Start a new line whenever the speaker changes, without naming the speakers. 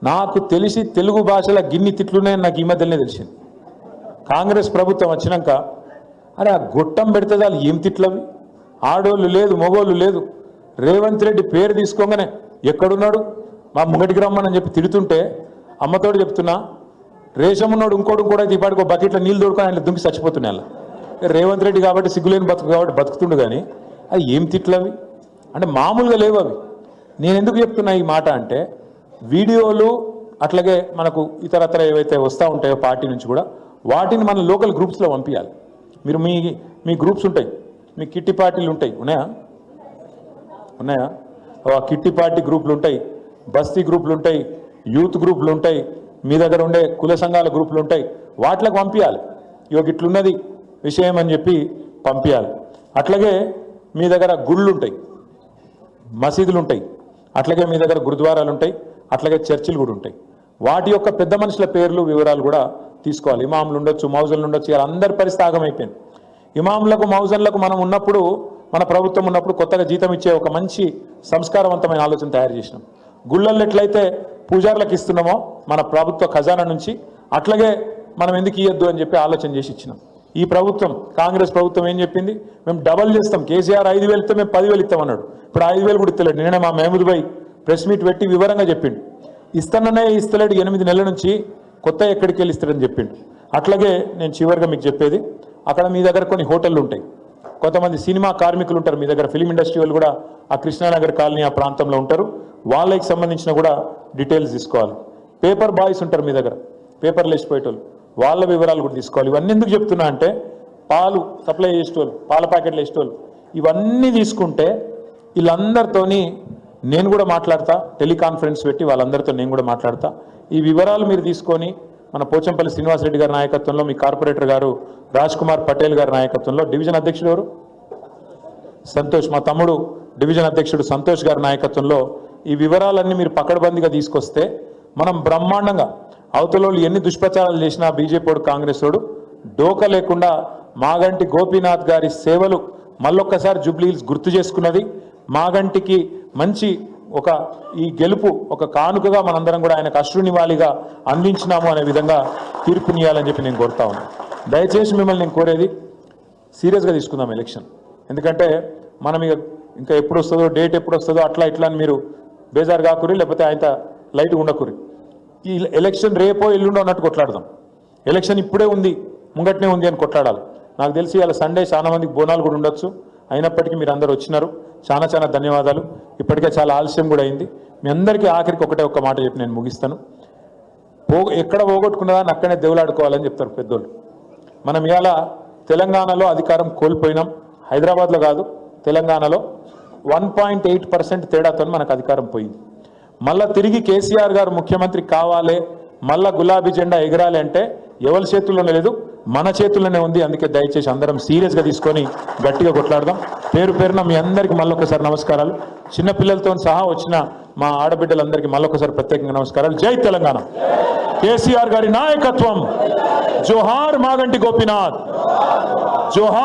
నాకు తెలిసి తెలుగు భాషల గిన్ని తిట్లున్నాయని నాకు ఈ మధ్యనే తెలిసింది. కాంగ్రెస్ ప్రభుత్వం వచ్చినాక అరే ఆ గొట్టం పెడితే చాలు ఏం తిట్లవి, ఆడోళ్ళు లేదు మగోళ్ళు లేదు. రేవంత్ రెడ్డి పేరు తీసుకోగానే ఎక్కడున్నాడు మా ముంగటికి రమ్మని చెప్పి తిడుతుంటే అమ్మతోడు చెప్తున్నా, రేషం ఉన్నాడు ఇంకోటి కూడా దీపాడికి ఒక బకెట్లో నీళ్ళు దొడుకొని ఆయన దుంకి చచ్చిపోతున్నాయి. అలా రేవంత్ రెడ్డి కాబట్టి సిగ్గులేని బతుకు కాబట్టి బతుకుతుండు, కానీ అది ఏం తిట్లవి అంటే మామూలుగా లేవు అవి. నేను ఎందుకు చెప్తున్నా ఈ మాట అంటే వీడియోలు అట్లాగే మనకు ఇతరత్ర ఏవైతే వస్తూ ఉంటాయో పార్టీ నుంచి కూడా వాటిని మన లోకల్ గ్రూప్స్లో పంపించాలి. మీరు మీ గ్రూప్స్ ఉంటాయి, మీ కిట్టి పార్టీలు ఉంటాయి, ఉన్నాయా కిట్టి పార్టీ గ్రూపులు ఉంటాయి, బస్తీ గ్రూపులు ఉంటాయి, యూత్ గ్రూపులు ఉంటాయి, మీ దగ్గర ఉండే కుల సంఘాల గ్రూపులు ఉంటాయి, వాటికి పంపించాలి. ఇవాళ ఇట్లున్నది విషయం అని చెప్పి పంపించాలి. అట్లాగే మీ దగ్గర గుళ్ళు ఉంటాయి, మసీదులు ఉంటాయి, అట్లాగే మీ దగ్గర గురుద్వారాలు ఉంటాయి, అట్లాగే చర్చిలు కూడా ఉంటాయి. వాటి యొక్క పెద్ద మనుషుల పేర్లు వివరాలు కూడా తీసుకోవాలి. ఇమాములు ఉండొచ్చు, మౌజన్లు ఉండొచ్చు. ఇలా అందరి పరిస్థితి ఆగమైపోయింది. ఇమాములకు మౌజన్లకు మనం ఉన్నప్పుడు, మన ప్రభుత్వం ఉన్నప్పుడు కొత్తగా జీతం ఇచ్చే ఒక మంచి సంస్కారవంతమైన ఆలోచన తయారు చేసినాం. గుళ్ళల్లో ఎట్లయితే పూజారులకు ఇస్తున్నామో మన ప్రభుత్వ ఖజానా నుంచి, అట్లాగే మనం ఎందుకు ఇవ్వద్దు అని చెప్పి ఆలోచన చేసి ఇచ్చినాం. ఈ ప్రభుత్వం కాంగ్రెస్ ప్రభుత్వం ఏం చెప్పింది, మేము డబల్ చేస్తాం, కేసీఆర్ 5,000 ఇస్తే మేము 10,000 ఇస్తామన్నాడు. ఇప్పుడు 5,000 కూడా ఇస్తలేడు. నిన్న మా మహమూద్ భాయ్ ప్రెస్ మీట్ పెట్టి వివరంగా చెప్పిండు. ఇస్తాననే ఇస్తలేడు, 8 నెలల నుంచి కొత్త ఎక్కడికి వెళ్ళి ఇస్తాడని చెప్పిండు. అట్లాగే నేను చివరిగా మీకు చెప్పేది, అక్కడ మీ దగ్గర కొన్ని హోటళ్ళు ఉంటాయి, కొంతమంది సినిమా కార్మికులు ఉంటారు మీ దగ్గర, ఫిలిం ఇండస్ట్రీ వాళ్ళు కూడా ఆ కృష్ణానగర్ కాలనీ ఆ ప్రాంతంలో ఉంటారు. వాళ్ళకి సంబంధించిన కూడా డీటెయిల్స్ తీసుకోవాలి. పేపర్ బాయ్స్ ఉంటారు మీ దగ్గర, పేపర్లు వేసిపోయేటోళ్ళు, వాళ్ళ వివరాలు కూడా తీసుకోవాలి. ఇవన్నీ ఎందుకు చెప్తున్నా అంటే పాలు సప్లై చేసేటోళ్ళు, పాల ప్యాకెట్లు వేసేటోళ్ళు, ఇవన్నీ తీసుకుంటే వీళ్ళందరితోని నేను కూడా మాట్లాడతా, టెలికాన్ఫరెన్స్ పెట్టి వాళ్ళందరితో నేను కూడా మాట్లాడతా. ఈ వివరాలు మీరు తీసుకొని మన పోచంపల్లి శ్రీనివాసరెడ్డి గారి నాయకత్వంలో, మీ కార్పొరేటర్ గారు రాజ్ కుమార్ పటేల్ గారి నాయకత్వంలో, డివిజన్ అధ్యక్షుడు ఎవరు సంతోష్, మా తమ్ముడు డివిజన్ అధ్యక్షుడు సంతోష్ గారి నాయకత్వంలో ఈ వివరాలన్నీ మీరు పకడ్బందీగా తీసుకొస్తే మనం బ్రహ్మాండంగా అవతలోళ్ళు ఎన్ని దుష్ప్రచారాలు చేసినా బీజేపీ వాడు కాంగ్రెస్ వాడు డోకా లేకుండా మాగంటి గోపీనాథ్ గారి సేవలు మళ్ళొక్కసారి జూబ్లీ హిల్స్ గుర్తు చేసుకున్నది. మాగంటికి మంచి ఒక ఈ గెలుపు ఒక కానుకగా మనందరం కూడా ఆయనకు అశ్రునివాళిగా అందించినాము అనే విధంగా తీర్పునియాలని చెప్పి నేను కోరుతా ఉన్నాను. దయచేసి మిమ్మల్ని నేను కోరేది సీరియస్గా తీసుకుందాం ఎలక్షన్. ఎందుకంటే మనం ఇంకా ఎప్పుడు వస్తుందో, డేట్ ఎప్పుడు వస్తుందో అట్లా ఇట్లా అని మీరు బేజారు కాకురి, లేకపోతే ఆయన లైట్గా ఉండకురి. ఈ ఎలక్షన్ రేపో ఎల్లుండో అన్నట్టు కొట్లాడదాం. ఎలక్షన్ ఇప్పుడే ఉంది, ముంగట్నే ఉంది అని కొట్లాడాలి. నాకు తెలిసి ఇలా సండే చాలా మందికి బోనాలు కూడా ఉండొచ్చు. అయినప్పటికీ మీరు అందరు వచ్చినారు, చాలా చాలా ధన్యవాదాలు. ఇప్పటికే చాలా ఆలస్యం కూడా అయింది. మీ అందరికీ ఆఖరికి ఒక్క మాట చెప్పి నేను ముగిస్తాను. ఎక్కడ పోగొట్టుకున్నదాన్ని అక్కడనే దేవులాడుకోవాలని చెప్తారు పెద్దోళ్ళు. మనం ఇవాళ తెలంగాణలో అధికారం కోల్పోయినాం, హైదరాబాద్లో కాదు తెలంగాణలో 1.8% తేడాతో మనకు అధికారం పోయింది. మళ్ళా తిరిగి కేసీఆర్ గారు ముఖ్యమంత్రి కావాలి, మళ్ళా గులాబీ జెండా ఎగరాలి అంటే ఎవరి చేతుల్లోనే లేదు, మన చేతుల్లోనే ఉంది. అందుకే దయచేసి అందరం సీరియస్గా తీసుకొని గట్టిగా కొట్లాడదాం. పేరు పేరున మీ అందరికీ మళ్ళొకసారి నమస్కారాలు. చిన్నపిల్లలతో సహా వచ్చిన మా ఆడబిడ్డలందరికీ మళ్ళొకసారి ప్రత్యేకంగా నమస్కారాలు. జై తెలంగాణ. కేసీఆర్ గారి నాయకత్వం. జోహార్ మాగంటి గోపీనాథ్. జోహార్.